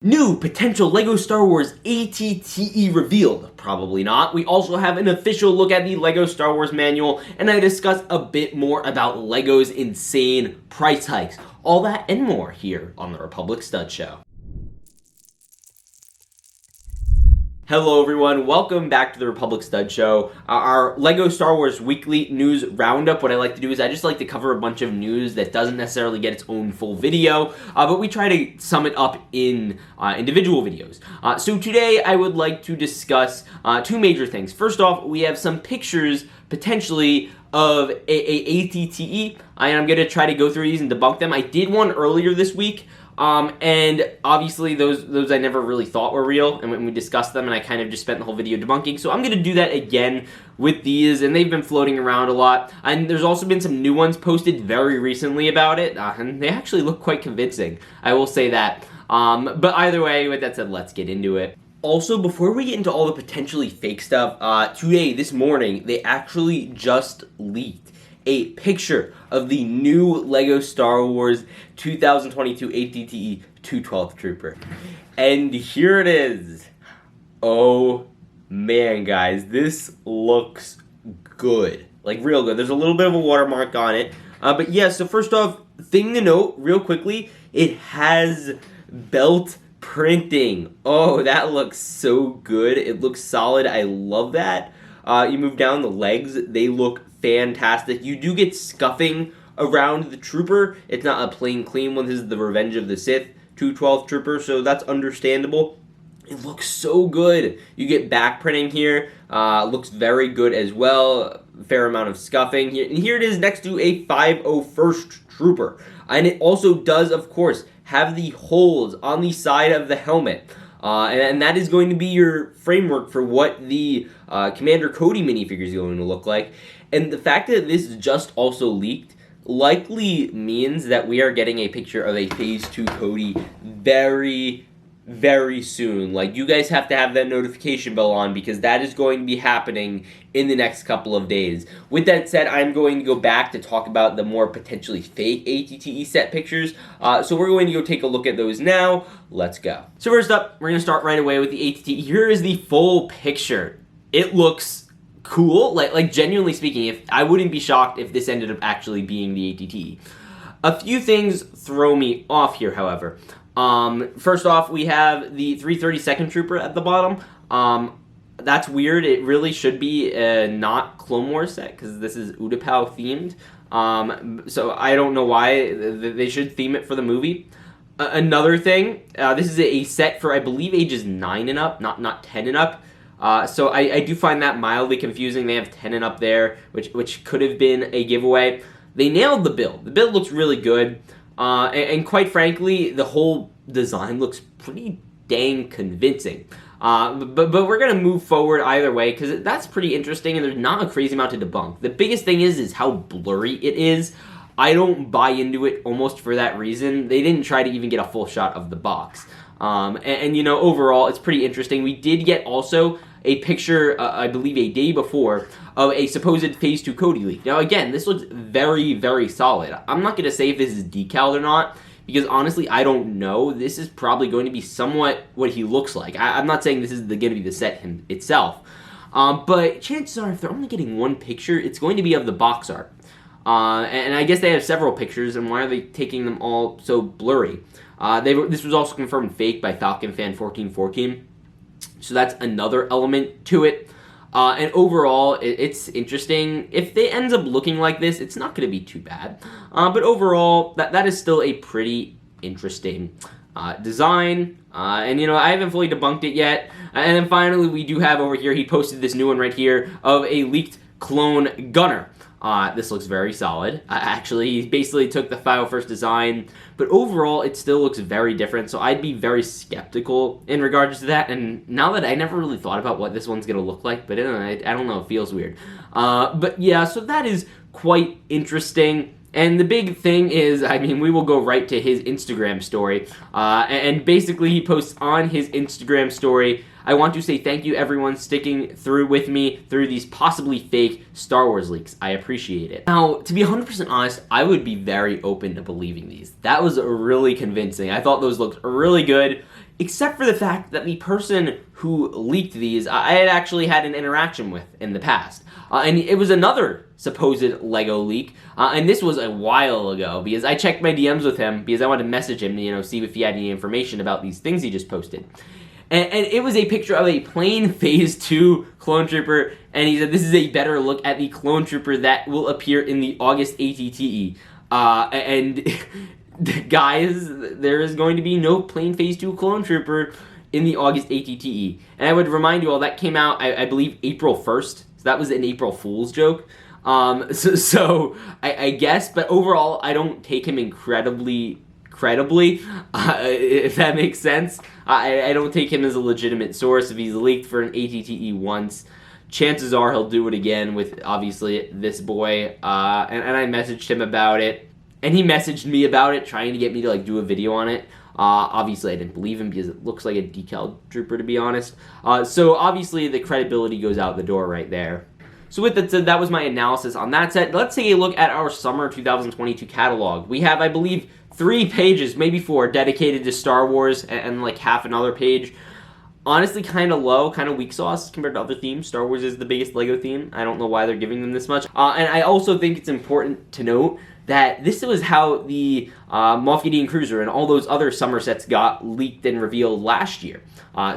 New potential LEGO Star Wars ATTE revealed. Probably not. We also have an official look at the LEGO Star Wars manual, and I discuss a bit more about LEGO's insane price hikes. All that and more here on the Republic Stud Show. Hello everyone, welcome back to the Republic Stud Show. Our LEGO Star Wars weekly news roundup. What I like to do is I just like to cover a bunch of news that doesn't necessarily get its own full video, but we try to sum it up in individual videos. So today I would like to discuss two major things. First off, we have some pictures potentially of a ATTE, and I'm going to try to go through these and debunk them. I did one earlier this week. And obviously those I never really thought were real, and when we discussed them, and I kind of just spent the whole video debunking, so I'm going to do that again with these, and they've been floating around a lot, and there's also been some new ones posted very recently about it, and they actually look quite convincing, I will say that. But either way, with that said, let's get into it. Also, before we get into all the potentially fake stuff, this morning, they actually just leaked a picture of the new LEGO Star Wars 2022 ATTE 212th Trooper. And here it is. Oh man, guys, this looks good. Like, real good. There's a little bit of a watermark on it. But yeah, so first off, thing to note, real quickly, it has belt printing. Oh, that looks so good. It looks solid. I love that. You move down the legs, they look fantastic. You do get scuffing around the trooper. It's not a plain clean one. This is the Revenge of the Sith 212th Trooper, so that's understandable. It looks so good. You get back printing here. Looks very good as well. Fair amount of scuffing. Here it is next to a 501st Trooper. And it also does, of course, have the holes on the side of the helmet. And that is going to be your framework for what the Commander Cody minifigure is going to look like. And the fact that this just also leaked likely means that we are getting a picture of a Phase 2 Cody very, very soon. Like, you guys have to have that notification bell on because that is going to be happening in the next couple of days. With that said, I'm going to go back to talk about the more potentially fake ATTE set pictures. So we're going to go take a look at those now. Let's go. So first up, we're going to start right away with the ATTE. Here is the full picture. It looks cool. Like genuinely speaking, I wouldn't be shocked if this ended up actually being the ATTE. A few things throw me off here, however. First off, we have the 332nd Trooper at the bottom. That's weird. It really should be not Clone Wars set because this is Utapau themed. So I don't know why they should theme it for the movie. Another thing, this is a set for, I believe, ages 9 and up, not 10 and up. So I do find that mildly confusing. They have 10 and up there, which could have been a giveaway. They nailed the build. The build looks really good. And quite frankly, the whole design looks pretty dang convincing. But we're going to move forward either way because that's pretty interesting and there's not a crazy amount to debunk. The biggest thing is how blurry it is. I don't buy into it almost for that reason. They didn't try to even get a full shot of the box. And you know, overall, it's pretty interesting. We did get also a picture, I believe a day before, of a supposed Phase 2 Cody leak. Now again, this looks very, very solid. I'm not going to say if this is decaled or not, because honestly, I don't know. This is probably going to be somewhat what he looks like. I'm not saying this is going to be the set itself, but chances are, if they're only getting one picture, it's going to be of the box art. And I guess they have several pictures, and why are they taking them all so blurry? This was also confirmed fake by FalconFan1414. So that's another element to it. And overall, it's interesting. If it ends up looking like this, it's not going to be too bad. But overall, that is still a pretty interesting design. And, you know, I haven't fully debunked it yet. And then finally, we do have over here, he posted this new one right here of a leaked clone gunner. This looks very solid. Actually, he basically took the 501st design, but overall, it still looks very different, so I'd be very skeptical in regards to that, and now that I never really thought about what this one's going to look like, but I don't know, it feels weird. But yeah, so that is quite interesting. And the big thing is, I mean, we will go right to his Instagram story, and basically he posts on his Instagram story, I want to say thank you everyone sticking through with me through these possibly fake Star Wars leaks. I appreciate it. Now, to be 100% honest, I would be very open to believing these. That was really convincing. I thought those looked really good. except for the fact that the person who leaked these, I had actually had an interaction with in the past. And it was another supposed Lego leak, and this was a while ago, because I checked my DMs with him, because I wanted to message him to, see if he had any information about these things he just posted. And it was a picture of a plain Phase 2 Clone Trooper, and he said this is a better look at the Clone Trooper that will appear in the August ATTE. And guys, there is going to be no plain Phase 2 Clone Trooper in the August ATTE. And I would remind you all, that came out, I believe, April 1st. So that was an April Fool's joke. So I guess, but overall, I don't take him incredibly, if that makes sense. I don't take him as a legitimate source. If he's leaked for an ATTE once, chances are he'll do it again with, obviously, this boy. And I messaged him about it, and he messaged me about it, trying to get me to, do a video on it. Obviously, I didn't believe him because it looks like a decal trooper, to be honest. So, obviously, the credibility goes out the door right there. So, with that said, that was my analysis on that set. Let's take a look at our Summer 2022 catalog. We have, I believe, 3 pages, maybe 4, dedicated to Star Wars, and half another page. Honestly, kind of low, kind of weak sauce compared to other themes. Star Wars is the biggest Lego theme. I don't know why they're giving them this much. And I also think it's important to note that this was how the Moff Gideon Cruiser and all those other summer sets got leaked and revealed last year.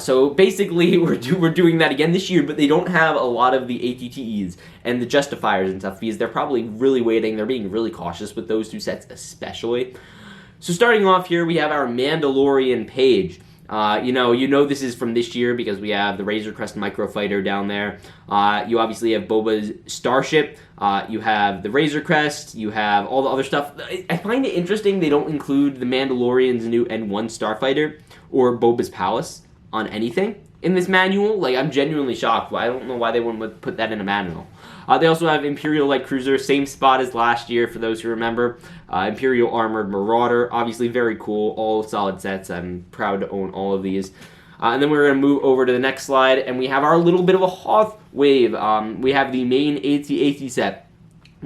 So basically, we're doing that again this year, but they don't have a lot of the ATTEs and the Justifiers and stuff, because they're probably really waiting. They're being really cautious with those 2 sets especially. So starting off here, we have our Mandalorian page. You know this is from this year because we have the Razor Crest Microfighter down there. You obviously have Boba's Starship. You have the Razor Crest. You have all the other stuff. I find it interesting they don't include the Mandalorian's new N1 Starfighter or Boba's Palace on anything in this manual. I'm genuinely shocked. I don't know why they wouldn't put that in a manual. They also have Imperial Light Cruiser, same spot as last year for those who remember. Imperial Armored Marauder, obviously very cool, all solid sets. I'm proud to own all of these. And then we're going to move over to the next slide, and we have our little bit of a Hoth wave. We have the main AT-AT set.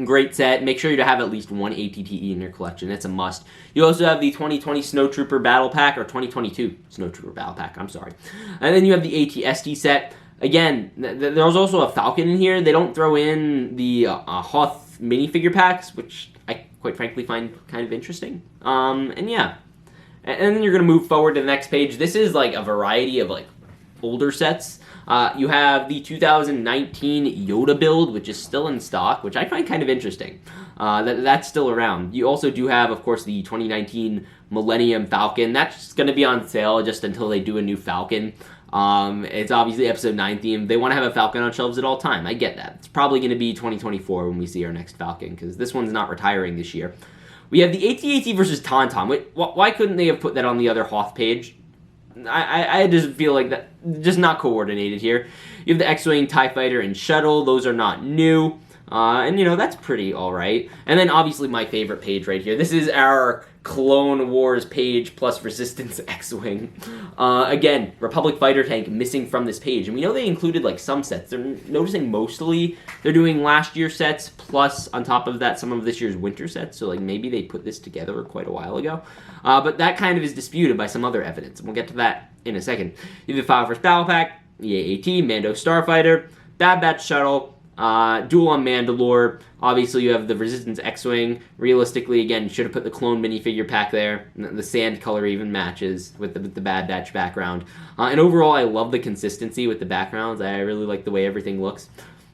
Great set. Make sure you have at least 1 ATTE in your collection. It's a must. You also have the 2020 Snowtrooper Battle Pack, or 2022 Snowtrooper Battle Pack, I'm sorry. And then you have the AT-ST set. Again, there's also a Falcon in here. They don't throw in the Hoth minifigure packs, which I quite frankly find kind of interesting. And yeah. And then you're going to move forward to the next page. This is a variety of older sets. You have the 2019 Yoda build, which is still in stock, which I find kind of interesting. That's still around. You also do have, of course, the 2019 Millennium Falcon. That's going to be on sale just until they do a new Falcon. It's obviously Episode 9 themed. They want to have a Falcon on shelves at all time. I get that. It's probably going to be 2024 when we see our next Falcon, because this one's not retiring this year. We have the AT-AT versus Tauntaun. Wait, why couldn't they have put that on the other Hoth page? I just feel like that, just not coordinated here. You have the X-Wing, TIE Fighter, and Shuttle. Those are not new. And that's pretty alright. And then obviously my favorite page right here. This is our Clone Wars page plus Resistance X-Wing. Again, Republic Fighter Tank missing from this page. And we know they included some sets. They're noticing mostly they're doing last year's sets, plus on top of that some of this year's winter sets. So maybe they put this together quite a while ago. But that kind of is disputed by some other evidence. And we'll get to that in a second. You have the File First Battle Pack, EA-AT, Mando Starfighter, Bad Batch Shuttle, Duel on Mandalore. Obviously, you have the Resistance X-Wing. Realistically, again, should have put the clone minifigure pack there. The sand color even matches with the Bad Batch background. And overall, I love the consistency with the backgrounds. I really like the way everything looks.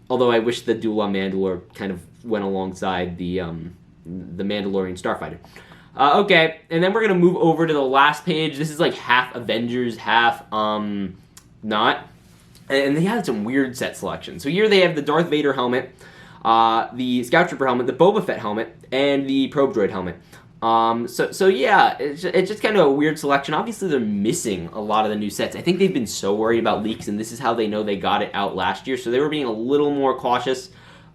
Although I wish the Duel on Mandalore kind of went alongside the Mandalorian Starfighter. Okay, and then we're going to move over to the last page. This is half Avengers, half not. And they had some weird set selection. So here they have the Darth Vader helmet, the Scout Trooper helmet, the Boba Fett helmet, and the Probe Droid helmet. So yeah, it's just kind of a weird selection. Obviously, they're missing a lot of the new sets. I think they've been so worried about leaks, and this is how they know they got it out last year. So they were being a little more cautious.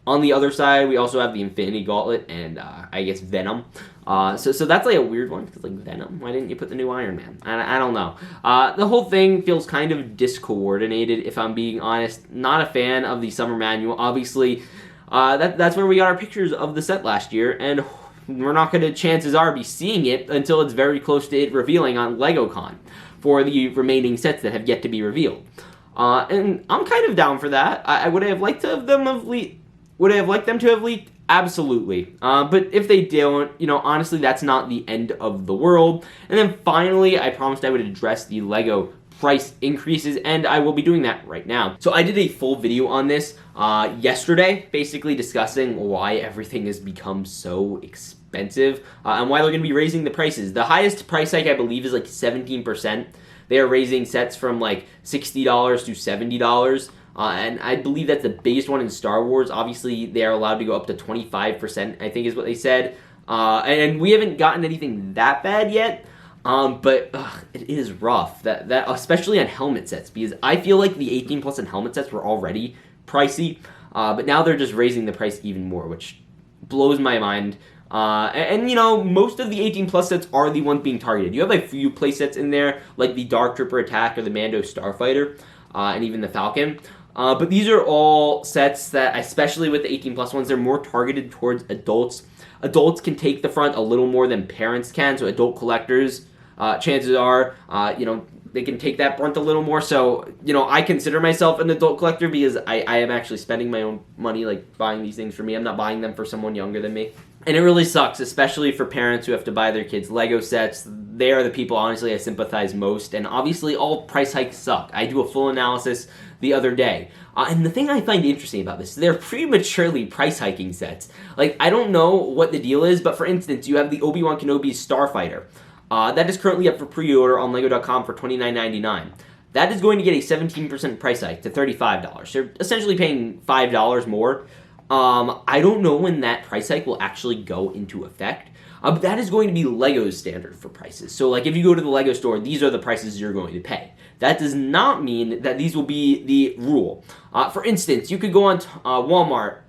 On the other side, we also have the Infinity Gauntlet and, I guess, Venom. So that's a weird one, because, Venom, why didn't you put the new Iron Man? I don't know. The whole thing feels kind of discoordinated, if I'm being honest. Not a fan of the summer manual. Obviously, that's where we got our pictures of the set last year, and we're not going to, chances are, be seeing it until it's very close to it revealing on LegoCon. for the remaining sets that have yet to be revealed. And I'm kind of down for that. I would have liked to have them have leaked. Would I have liked them to have leaked? Absolutely. But if they don't, honestly, that's not the end of the world. And then finally, I promised I would address the LEGO price increases, and I will be doing that right now. So I did a full video on this yesterday, basically discussing why everything has become so expensive and why they're going to be raising the prices. The highest price hike, I believe, is like 17%. They are raising sets from like $60 to $70. And I believe that's the biggest one in Star Wars. Obviously, they are allowed to go up to 25%, I think is what they said. And we haven't gotten anything that bad yet. But it is rough, that especially on helmet sets, because I feel like the 18 plus and helmet sets were already pricey, but now they're just raising the price even more, which blows my mind. And most of the 18 plus sets are the ones being targeted. You have a few play sets in there, like the Dark Trooper Attack or the Mando Starfighter, and even the Falcon. But these are all sets that, especially with the 18 plus ones, they're more targeted towards adults. Adults can take the front a little more than parents can, so adult collectors, chances are, they can take that brunt a little more. So, I consider myself an adult collector because I am actually spending my own money, like, buying these things for me. I'm not buying them for someone younger than me. And it really sucks, especially for parents who have to buy their kids Lego sets. They are the people, honestly, I sympathize most. And obviously, all price hikes suck. I do a full analysis the other day. And the thing I find interesting about this, they're prematurely price hiking sets. Like, I don't know what the deal is, but for instance, you have the Obi-Wan Kenobi Starfighter. That is currently up for pre-order on Lego.com for $29.99. That is going to get a 17% price hike to $35. You're essentially paying $5 more. I don't know when that price hike will actually go into effect. But that is going to be Lego's standard for prices. So, like, if you go to the Lego store, these are the prices you're going to pay. That does not mean that these will be the rule. For instance, you could go on Walmart.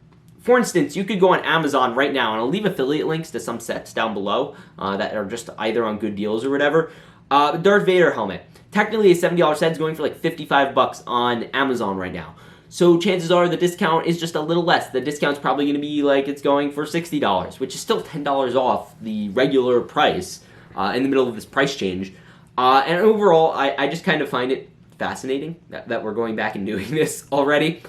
For instance, you could go on Amazon right now, and I'll leave affiliate links to some sets down below that are just either on good deals or whatever. Darth Vader helmet. Technically, a $70 set is going for like $55 on Amazon right now. So chances are the discount is just a little less. The discount's probably going to be like it's going for $60, which is still $10 off the regular price in the middle of this price change. And overall, I just kind of find it fascinating that we're going back and doing this already.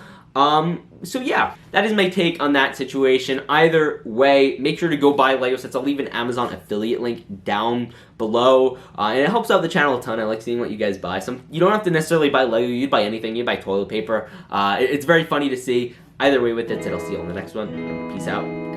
So yeah, that is my take on that situation. Either way, make sure to go buy Lego sets. I'll leave an Amazon affiliate link down below, and it helps out the channel a ton. I like seeing what you guys buy. You don't have to necessarily buy Lego. You'd buy anything. You'd buy toilet paper. It's very funny to see. Either way, with that said, I'll see you on the next one. Peace out.